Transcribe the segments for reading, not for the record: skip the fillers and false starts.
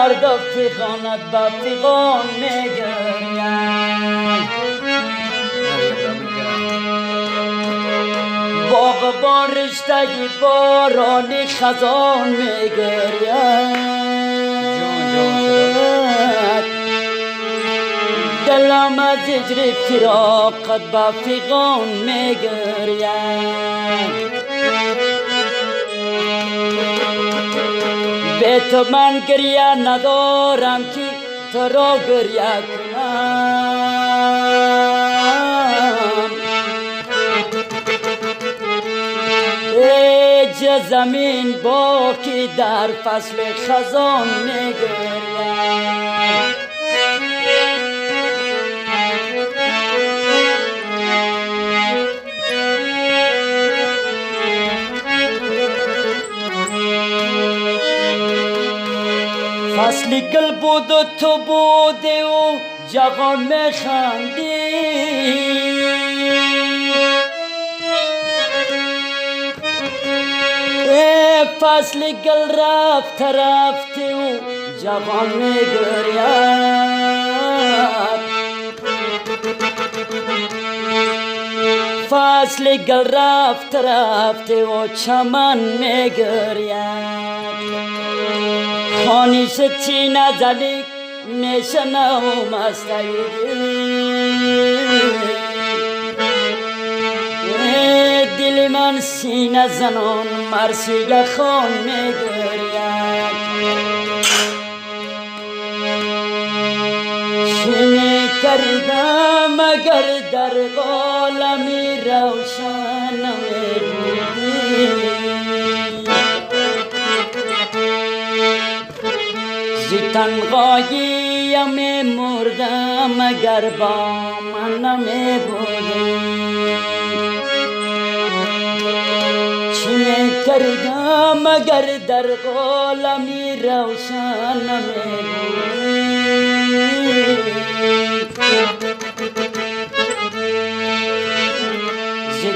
فردا فیقانت با فیقان میگریم باغ بارشتگی بارانی خزان میگریم دلم از هجر فراقت با فیقان میگریم به تو من گریه ندارم که تو را گریه کنم ای زمین باکی در فصل خزان میگریم فصلی گل بود و تو بودی و جهان میخندی فصلی گل رفت رفتی و جهان میگرید فصلی گل رفت رفتی و چمن میگرید خانی چی نزدی میشنم دل من سینه زنان مرسیل خان میگرید چی کردم اگر در عالمی روشن نمیبودی تنهاییم مردم اگر با من نمیبودی چی میکردم اگر در عالمی روشن نمیبودی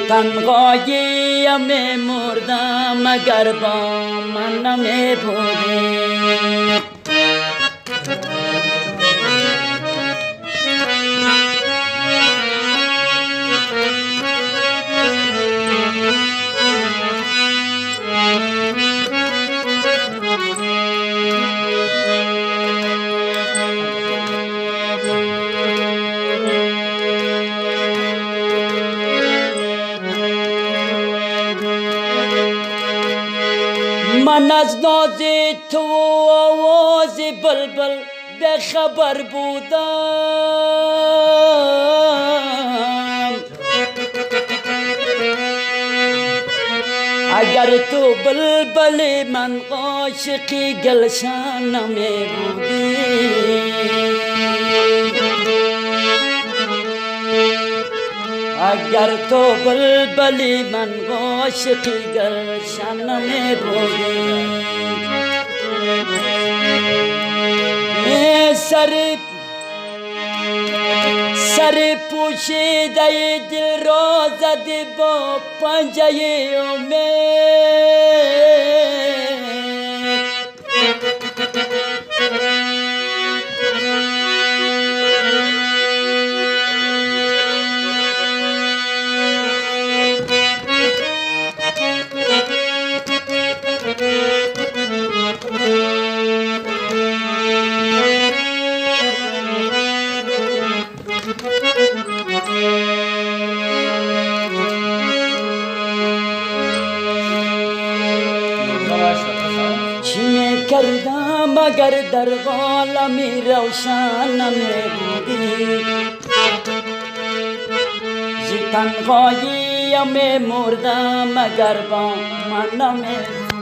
تنهاییم مردم اگر با من نمیبودی من از ناز تو آواز بلبل بخبر بودم اگر تو بلبل من عاشقی گلشن نمی بودی اگر تو بلبلی من عاشقی گلشن نمی بودی سر پوشیده دل را زدی با پنجه امید چی کردم اگر در عالمی روشن نمیبودی زی تنهاییم مردم اگر با من نمیبودی